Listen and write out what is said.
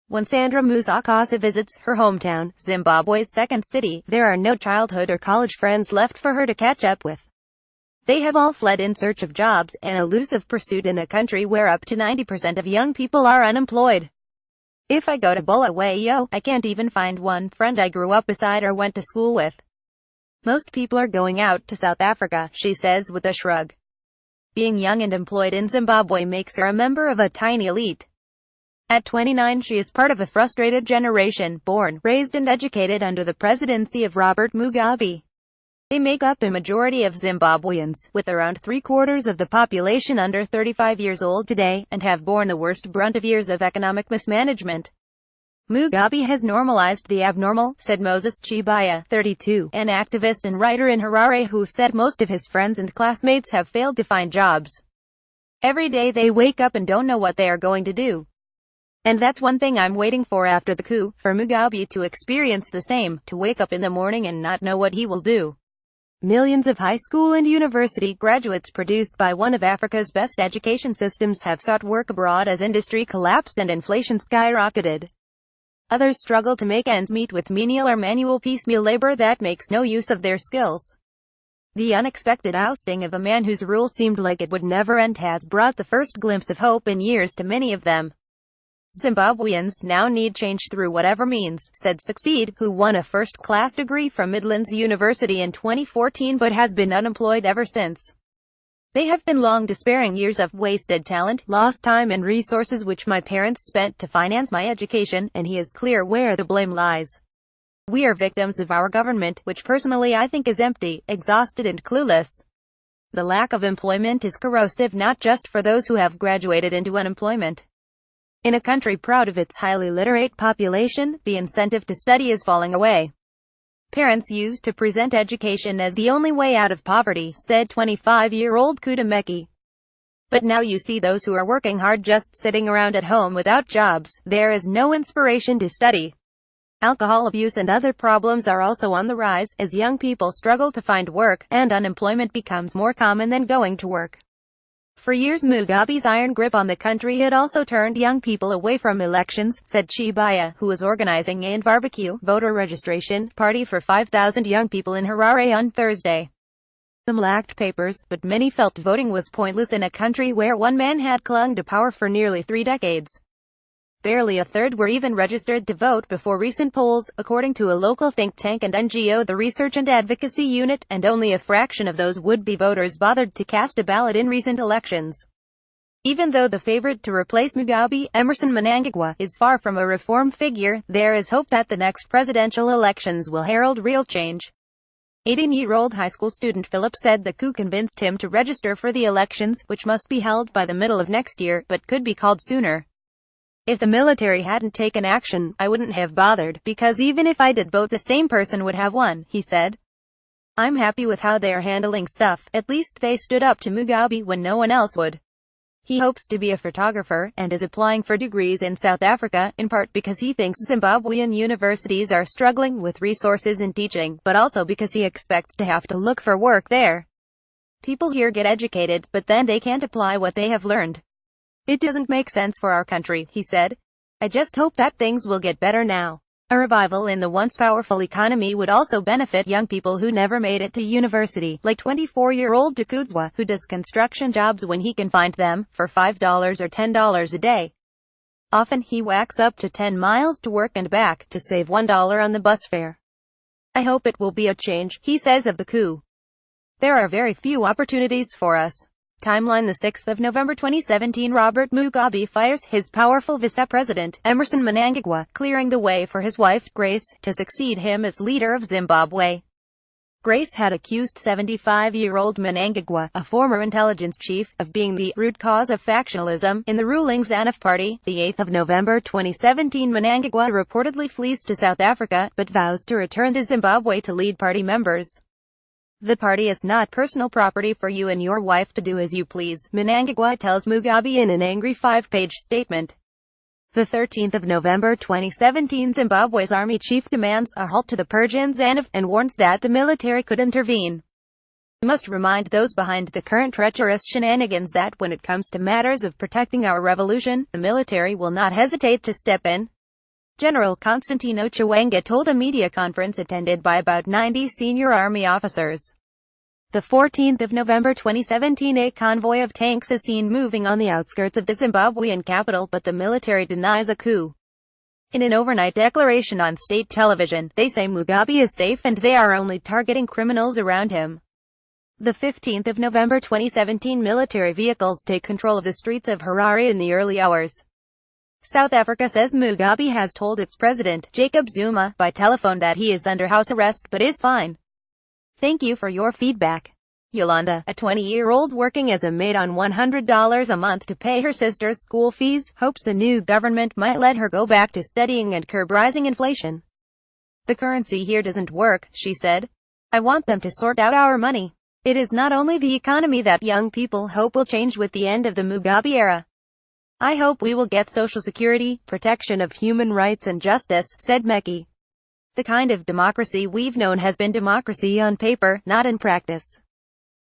When Sandra Musakasa visits her hometown, Zimbabwe's second city, there are no childhood or college friends left for her to catch up with. They have all fled in search of jobs, an elusive pursuit in a country where up to 90% of young people are unemployed. If I go to Bulawayo, I can't even find one friend I grew up beside or went to school with. Most people are going out to South Africa, she says with a shrug. Being young and employed in Zimbabwe makes her a member of a tiny elite. At 29, she is part of a frustrated generation, born, raised and educated under the presidency of Robert Mugabe. They make up a majority of Zimbabweans, with around 3/4 of the population under 35 years old today, and have borne the worst brunt of years of economic mismanagement. Mugabe has normalized the abnormal, said Moses Chibaya, 32, an activist and writer in Harare who said most of his friends and classmates have failed to find jobs. Every day they wake up and don't know what they are going to do. And that's one thing I'm waiting for after the coup, for Mugabe to experience the same, to wake up in the morning and not know what he will do. Millions of high school and university graduates produced by one of Africa's best education systems have sought work abroad as industry collapsed and inflation skyrocketed. Others struggle to make ends meet with menial or manual piecemeal labor that makes no use of their skills. The unexpected ousting of a man whose rule seemed like it would never end has brought the first glimpse of hope in years to many of them. Zimbabweans now need change through whatever means, said Succeed, who won a first-class degree from Midlands University in 2014 but has been unemployed ever since. They have been long despairing years of wasted talent, lost time and resources which my parents spent to finance my education, and he is clear where the blame lies. We are victims of our government, which personally I think is empty, exhausted and clueless. The lack of employment is corrosive not just for those who have graduated into unemployment. In a country proud of its highly literate population, the incentive to study is falling away. Parents used to present education as the only way out of poverty, said 25-year-old Kudameki. But now you see those who are working hard just sitting around at home without jobs. There is no inspiration to study. Alcohol abuse and other problems are also on the rise, as young people struggle to find work, and unemployment becomes more common than going to work. For years Mugabe's iron grip on the country had also turned young people away from elections, said Chibaya, who was organizing a barbecue voter registration party for 5,000 young people in Harare on Thursday. Some lacked papers, but many felt voting was pointless in a country where one man had clung to power for nearly 3 decades. Barely a third were even registered to vote before recent polls, according to a local think tank and NGO, the Research and Advocacy Unit, and only a fraction of those would-be voters bothered to cast a ballot in recent elections. Even though the favorite to replace Mugabe, Emmerson Mnangagwa, is far from a reform figure, there is hope that the next presidential elections will herald real change. 18-year-old high school student Philip said the coup convinced him to register for the elections, which must be held by the middle of next year, but could be called sooner. If the military hadn't taken action, I wouldn't have bothered, because even if I did vote the same person would have won, he said. I'm happy with how they are handling stuff, at least they stood up to Mugabe when no one else would. He hopes to be a photographer, and is applying for degrees in South Africa, in part because he thinks Zimbabwean universities are struggling with resources in teaching, but also because he expects to have to look for work there. People here get educated, but then they can't apply what they have learned. It doesn't make sense for our country, he said. I just hope that things will get better now. A revival in the once powerful economy would also benefit young people who never made it to university, like 24-year-old Dukudzwa, who does construction jobs when he can find them, for $5 or $10 a day. Often he whacks up to 10 miles to work and back, to save $1 on the bus fare. I hope it will be a change, he says of the coup. There are very few opportunities for us. Timeline: the 6th of November 2017, Robert Mugabe fires his powerful vice-president, Emmerson Mnangagwa, clearing the way for his wife, Grace, to succeed him as leader of Zimbabwe. Grace had accused 75-year-old Mnangagwa, a former intelligence chief, of being the root cause of factionalism in the ruling ZANU party. The 8th of November 2017, Mnangagwa reportedly flees to South Africa, but vows to return to Zimbabwe to lead party members. The party is not personal property for you and your wife to do as you please, Mnangagwa tells Mugabe in an angry 5-page statement. The 13th of November 2017, Zimbabwe's army chief demands a halt to the purge in ZANU, and warns that the military could intervene. We must remind those behind the current treacherous shenanigans that when it comes to matters of protecting our revolution, the military will not hesitate to step in. General Constantino Chiwenga told a media conference attended by about 90 senior army officers. The 14th of November 2017, a convoy of tanks is seen moving on the outskirts of the Zimbabwean capital, but the military denies a coup. In an overnight declaration on state television, they say Mugabe is safe and they are only targeting criminals around him. The 15th of November 2017, military vehicles take control of the streets of Harare in the early hours. South Africa says Mugabe has told its president, Jacob Zuma, by telephone that he is under house arrest but is fine. Thank you for your feedback. Yolanda, a 20-year-old working as a maid on $100 a month to pay her sister's school fees, hopes the new government might let her go back to studying and curb rising inflation. The currency here doesn't work, she said. I want them to sort out our money. It is not only the economy that young people hope will change with the end of the Mugabe era. I hope we will get social security, protection of human rights and justice, said Meki. The kind of democracy we've known has been democracy on paper, not in practice.